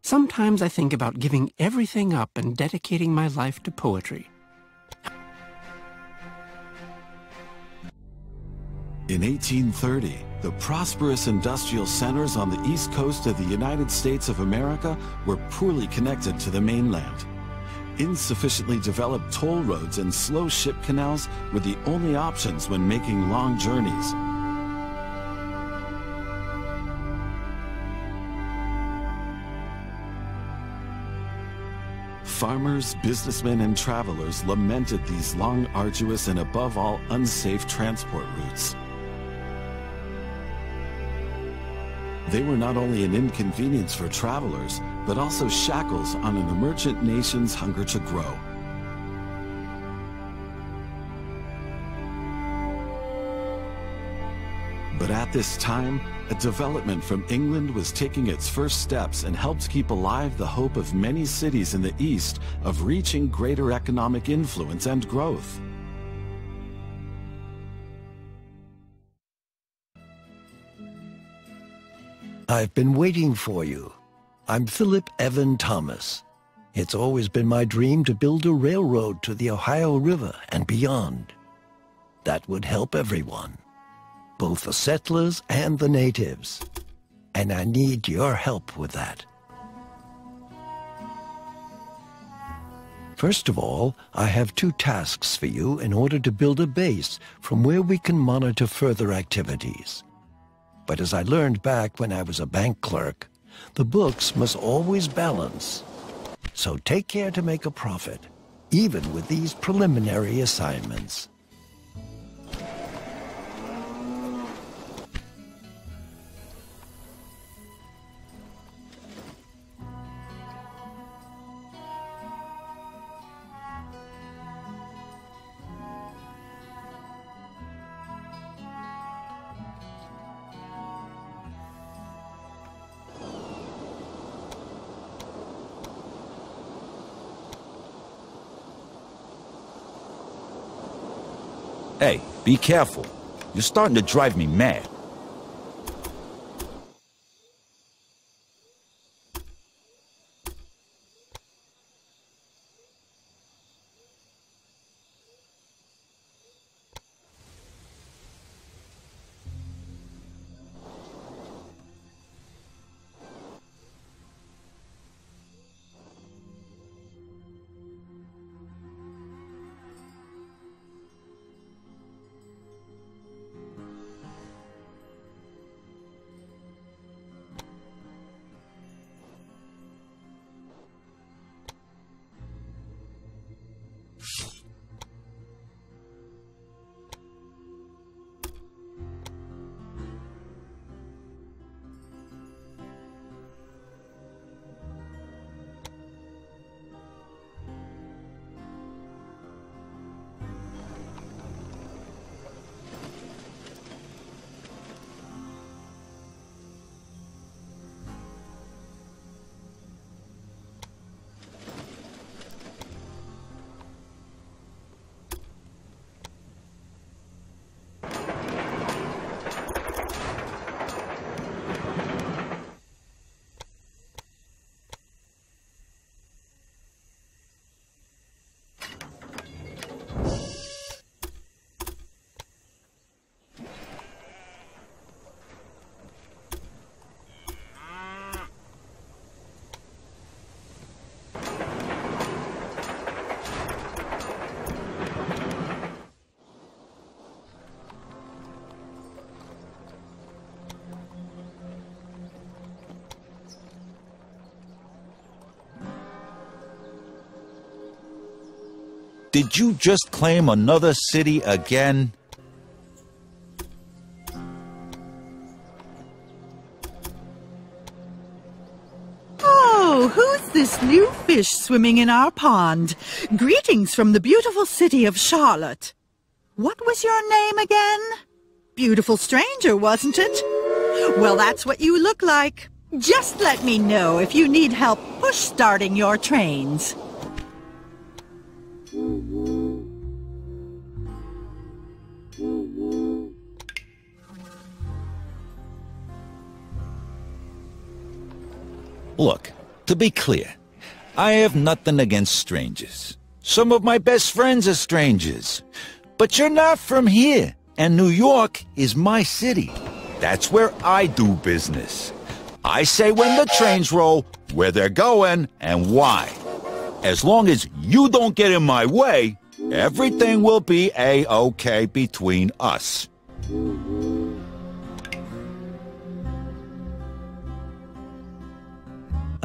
Sometimes I think about giving everything up and dedicating my life to poetry. In 1830, the prosperous industrial centers on the east coast of the United States of America were poorly connected to the mainland. Insufficiently developed toll roads and slow ship canals were the only options when making long journeys. Farmers, businessmen, and travelers lamented these long, arduous, and above all, unsafe transport routes. They were not only an inconvenience for travelers, but also shackles on an emergent nation's hunger to grow. But at this time, a development from England was taking its first steps and helped keep alive the hope of many cities in the East of reaching greater economic influence and growth. I've been waiting for you. I'm Philip Evan Thomas. It's always been my dream to build a railroad to the Ohio River and beyond. That would help everyone, both the settlers and the natives. And I need your help with that. First of all, I have 2 tasks for you in order to build a base from where we can monitor further activities. But as I learned back when I was a bank clerk, the books must always balance. So take care to make a profit, even with these preliminary assignments. Hey, be careful. You're starting to drive me mad. Did you just claim another city again? Oh, who's this new fish swimming in our pond? Greetings from the beautiful city of Charlotte. What was your name again? Beautiful stranger, wasn't it? Well, that's what you look like. Just let me know if you need help push-starting your trains. Look, To be clear, I have nothing against strangers. Some of my best friends are strangers. But you're not from here, and New York is my city. That's where I do business. I say when the trains roll, where they're going, and why. As long as you don't get in my way, everything will be A-okay between us.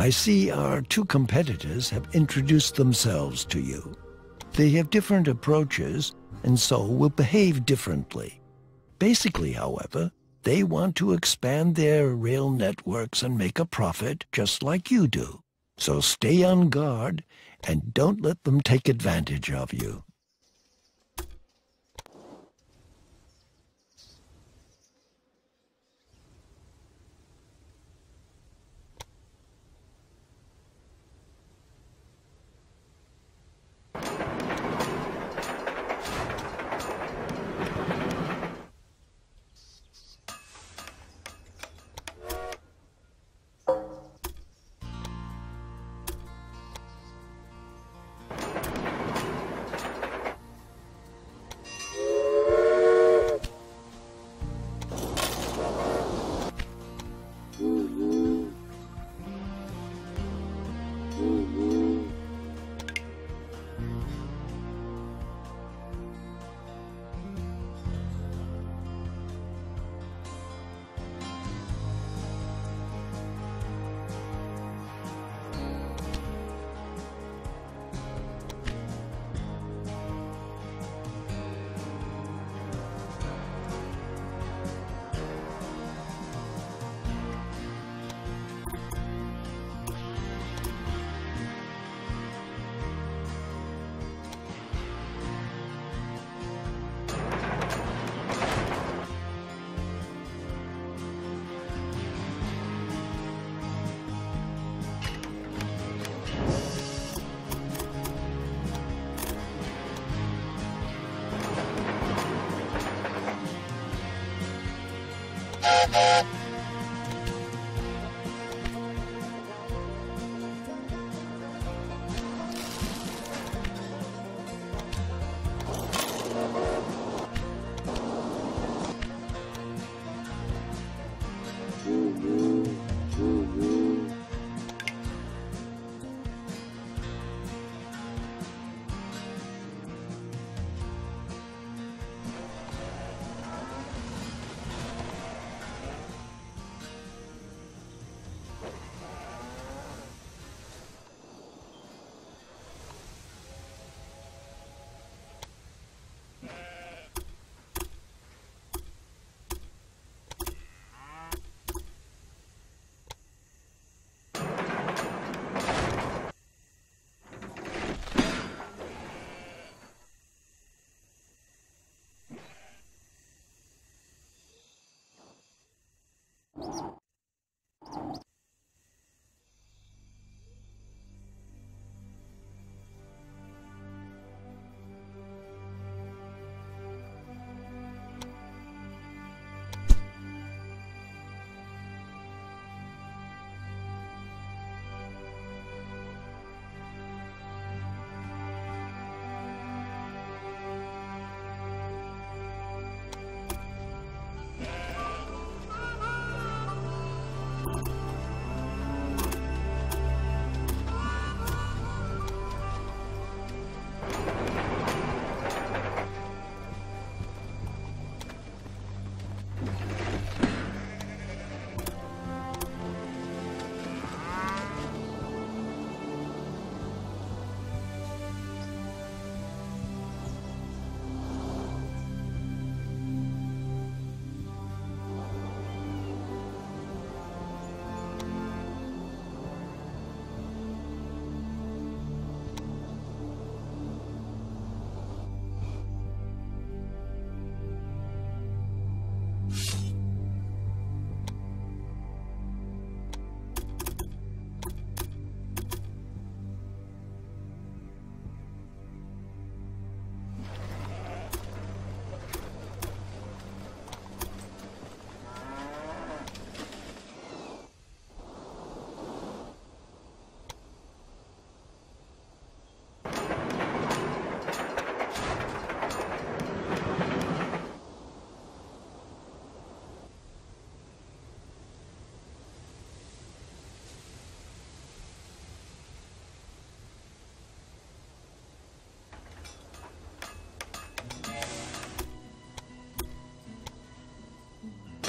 I see our two competitors have introduced themselves to you. They have different approaches, and so will behave differently. Basically, however, they want to expand their rail networks and make a profit just like you do. So stay on guard and don't let them take advantage of you.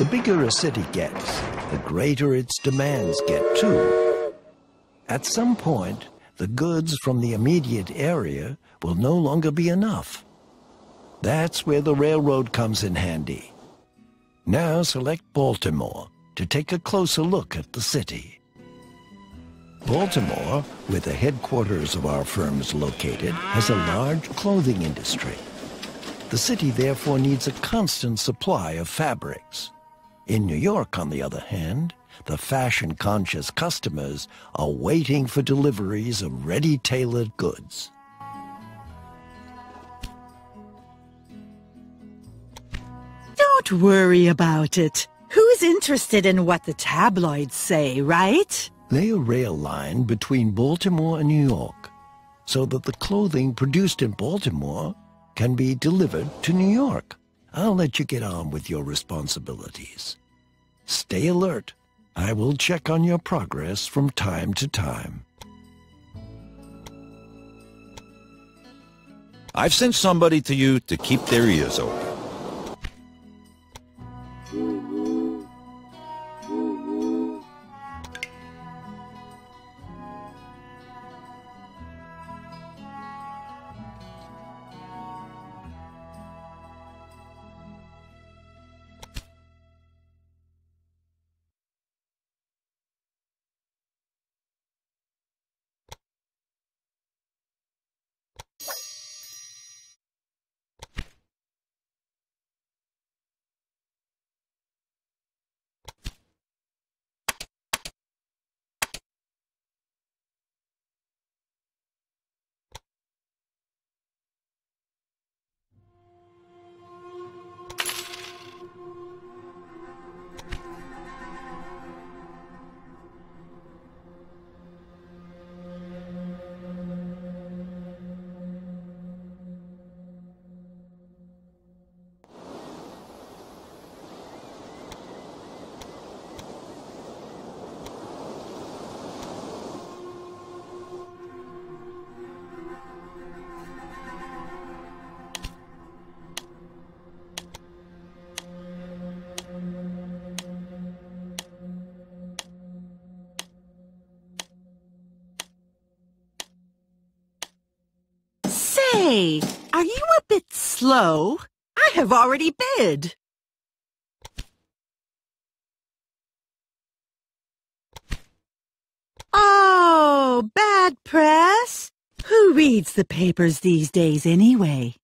The bigger a city gets, the greater its demands get too. At some point, the goods from the immediate area will no longer be enough. That's where the railroad comes in handy. Now select Baltimore to take a closer look at the city. Baltimore, where the headquarters of our firm is located, has a large clothing industry. The city therefore needs a constant supply of fabrics. In New York, on the other hand, the fashion-conscious customers are waiting for deliveries of ready-tailored goods. Don't worry about it. Who's interested in what the tabloids say, right? Lay a rail line between Baltimore and New York so that the clothing produced in Baltimore can be delivered to New York. I'll let you get on with your responsibilities. Stay alert. I will check on your progress from time to time. I've sent somebody to you to keep their ears open. Hey, are you a bit slow? I have already bid. Oh, bad press? Who reads the papers these days anyway?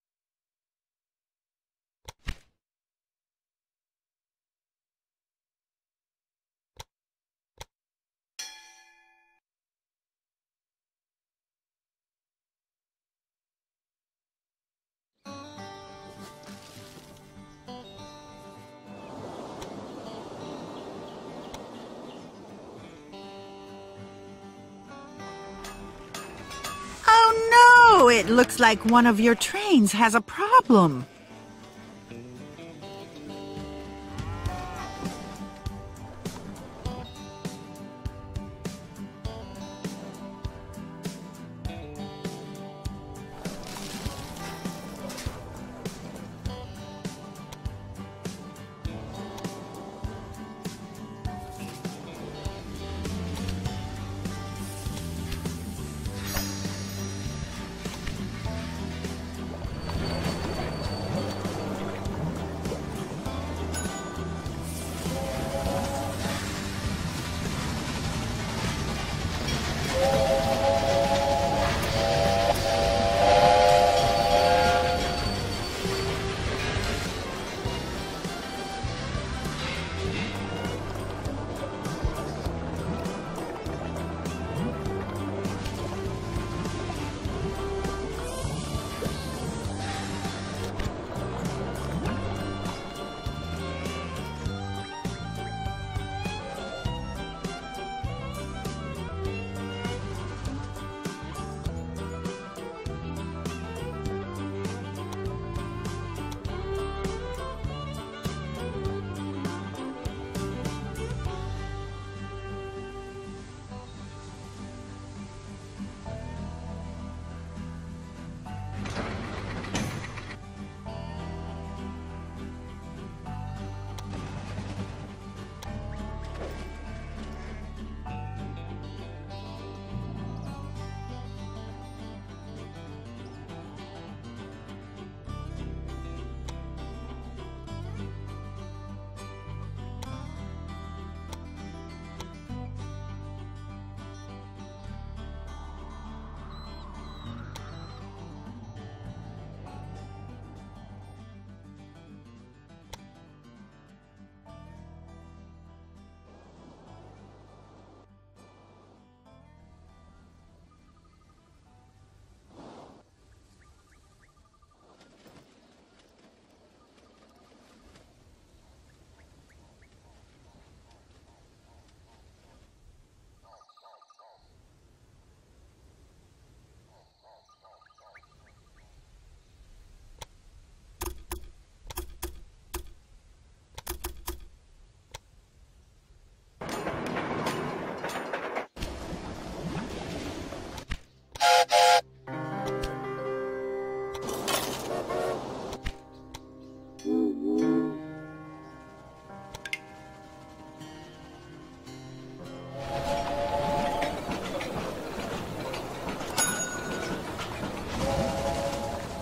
Oh no, it looks like one of your trains has a problem.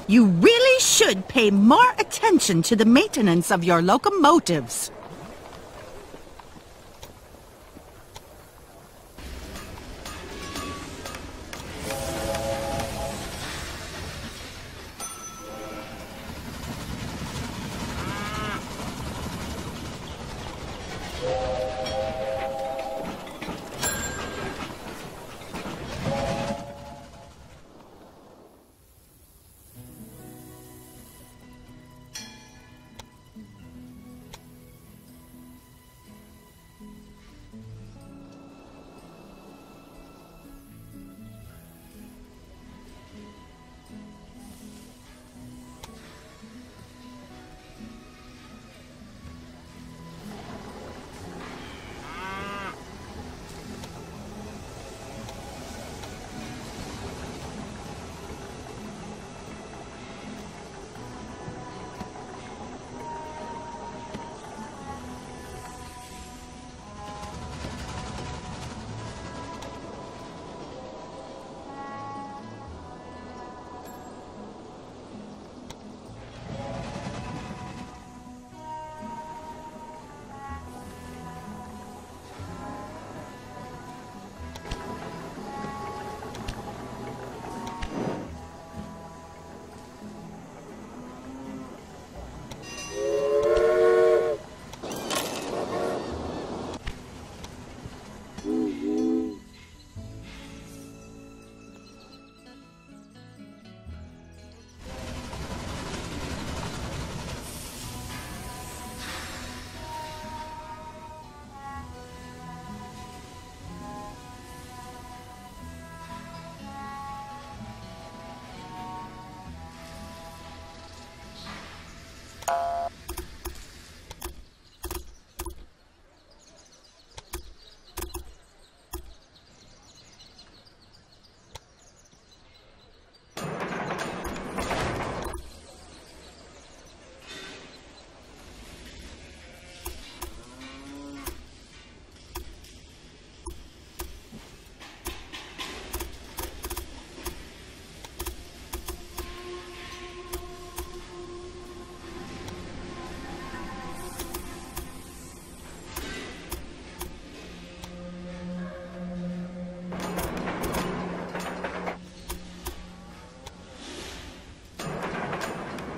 You really should pay more attention to the maintenance of your locomotives.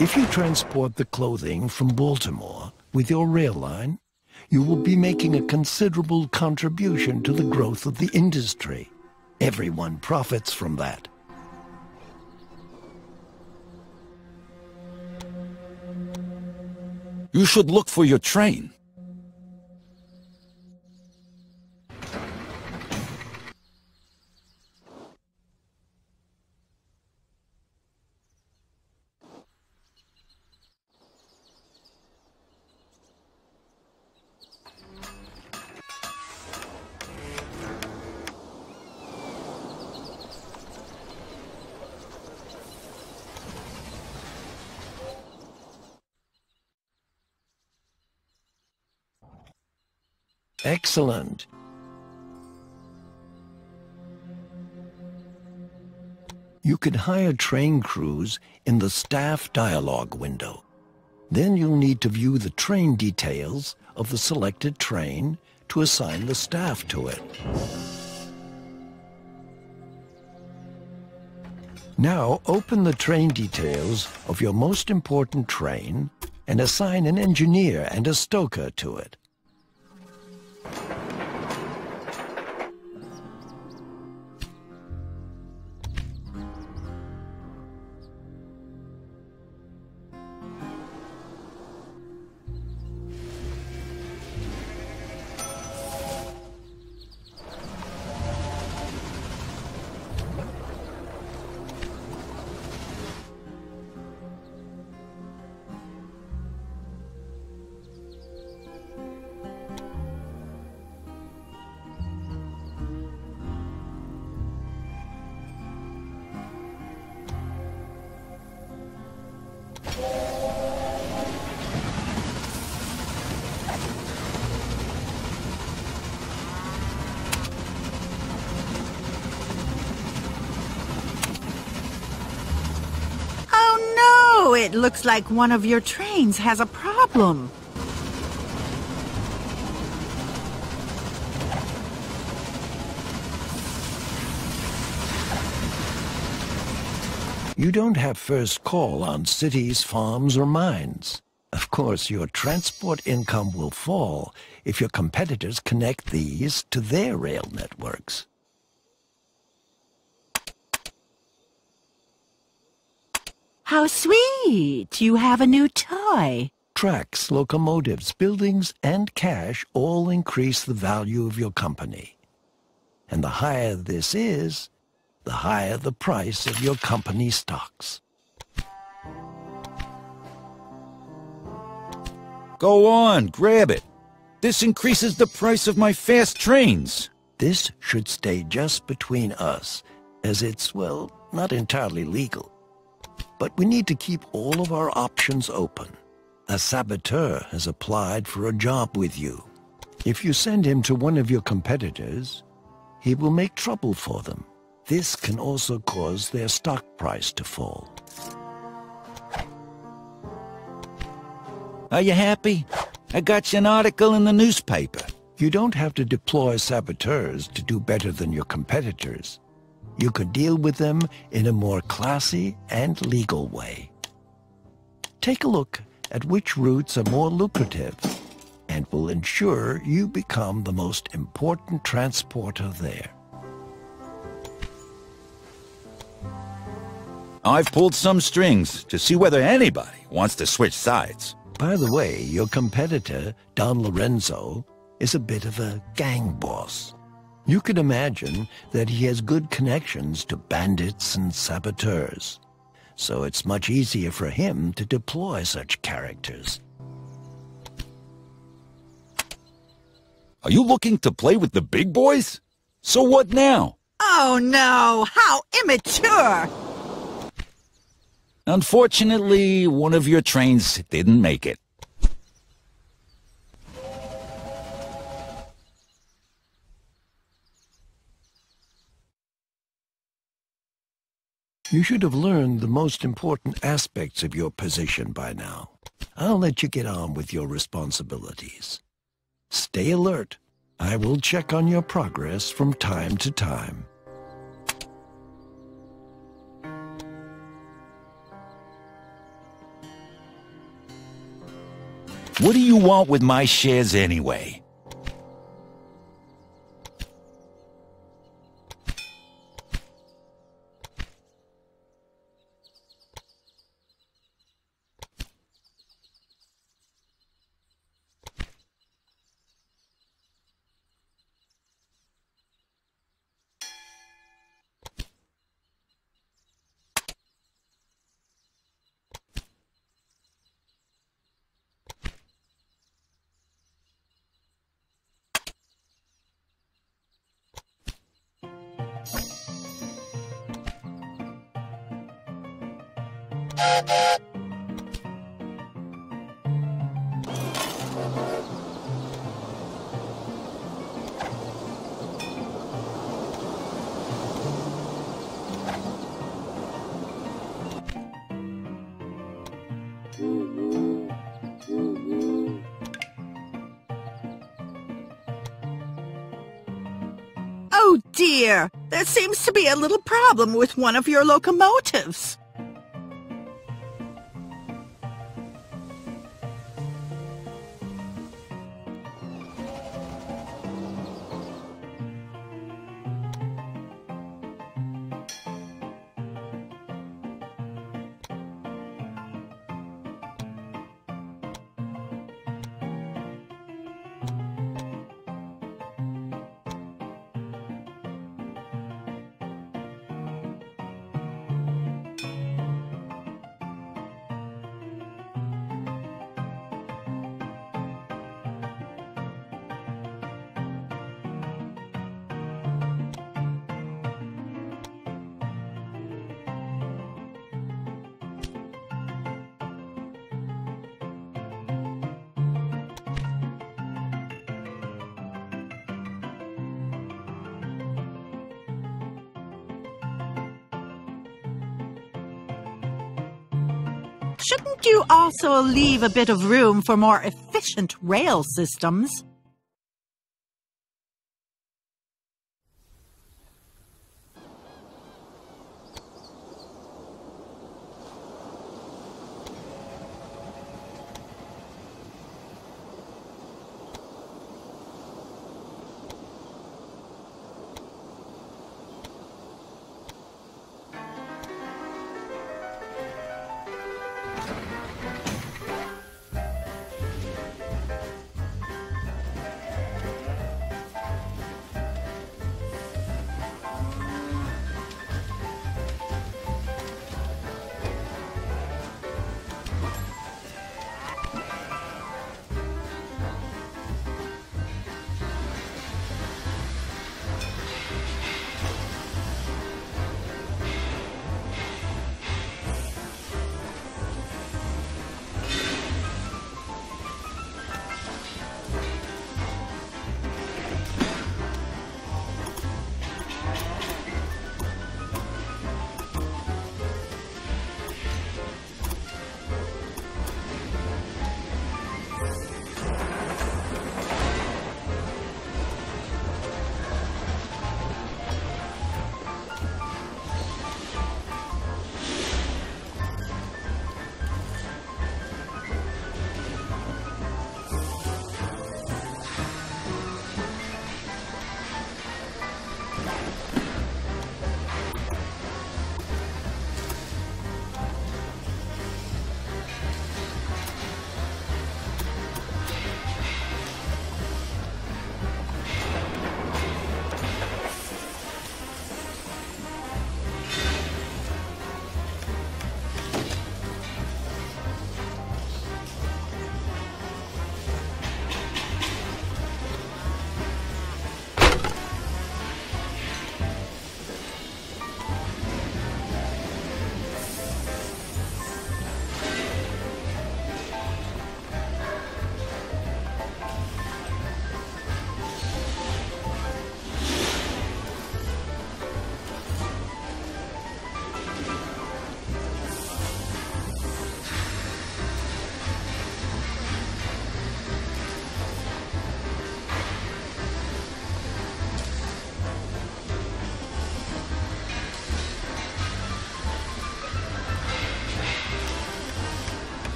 If you transport the clothing from Baltimore with your rail line, you will be making a considerable contribution to the growth of the industry. Everyone profits from that. You should look for your train. Excellent. You can hire train crews in the staff dialogue window. Then you'll need to view the train details of the selected train to assign the staff to it. Now open the train details of your most important train and assign an engineer and a stoker to it. It looks like one of your trains has a problem. You don't have first call on cities, farms, or mines. Of course, your transport income will fall if your competitors connect these to their rail networks. How sweet! You have a new toy. Tracks, locomotives, buildings, and cash all increase the value of your company. And the higher this is, the higher the price of your company stocks. Go on, grab it. This increases the price of my fast trains. This should stay just between us, as it's, well, not entirely legal. But we need to keep all of our options open. A saboteur has applied for a job with you. If you send him to one of your competitors, he will make trouble for them. This can also cause their stock price to fall. Are you happy? I got you an article in the newspaper. You don't have to deploy saboteurs to do better than your competitors. You could deal with them in a more classy and legal way. Take a look at which routes are more lucrative and will ensure you become the most important transporter there. I've pulled some strings to see whether anybody wants to switch sides. By the way, your competitor, Don Lorenzo, is a bit of a gang boss. You can imagine that he has good connections to bandits and saboteurs, so it's much easier for him to deploy such characters. Are you looking to play with the big boys? So what now? Oh no, how immature! Unfortunately, one of your trains didn't make it. You should have learned the most important aspects of your position by now. I'll let you get on with your responsibilities. Stay alert. I will check on your progress from time to time. What do you want with my shares anyway? Oh dear, there seems to be a little problem with one of your locomotives. Shouldn't you also leave a bit of room for more efficient rail systems?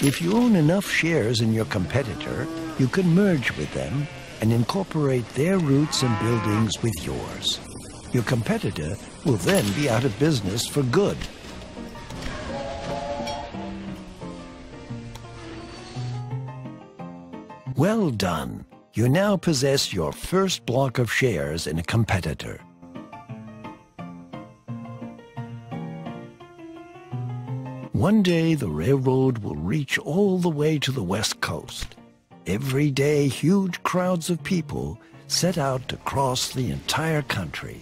If you own enough shares in your competitor, you can merge with them and incorporate their routes and buildings with yours. Your competitor will then be out of business for good. Well done. You now possess your first block of shares in a competitor. One day, the railroad will reach all the way to the West Coast. Every day, huge crowds of people set out to cross the entire country,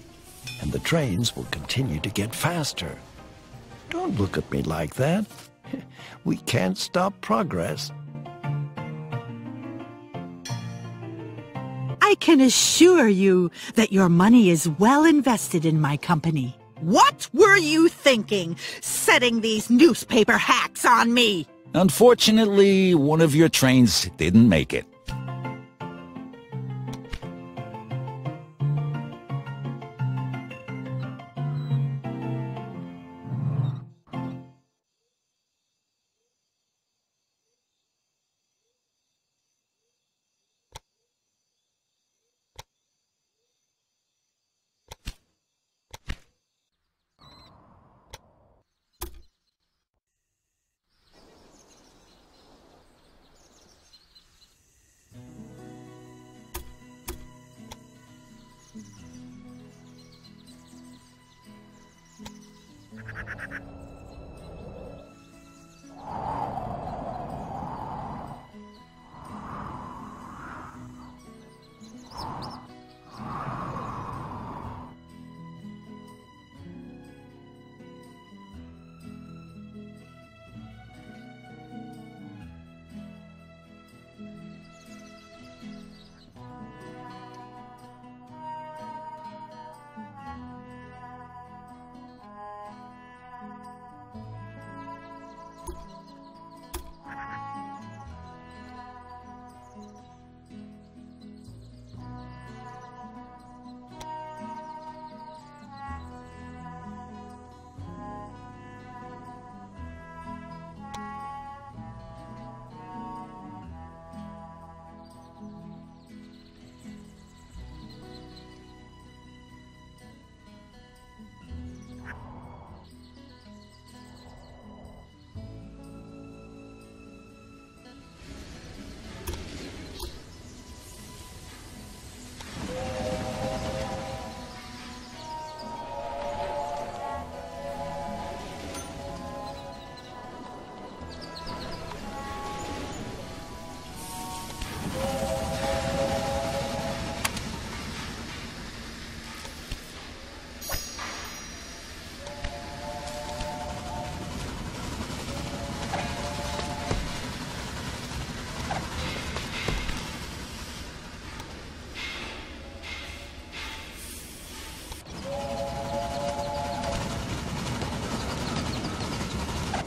and the trains will continue to get faster. Don't look at me like that. We can't stop progress. I can assure you that your money is well invested in my company. What were you thinking, setting these newspaper hacks on me? Unfortunately, one of your trains didn't make it.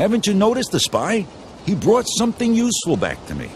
Haven't you noticed the spy? He brought something useful back to me.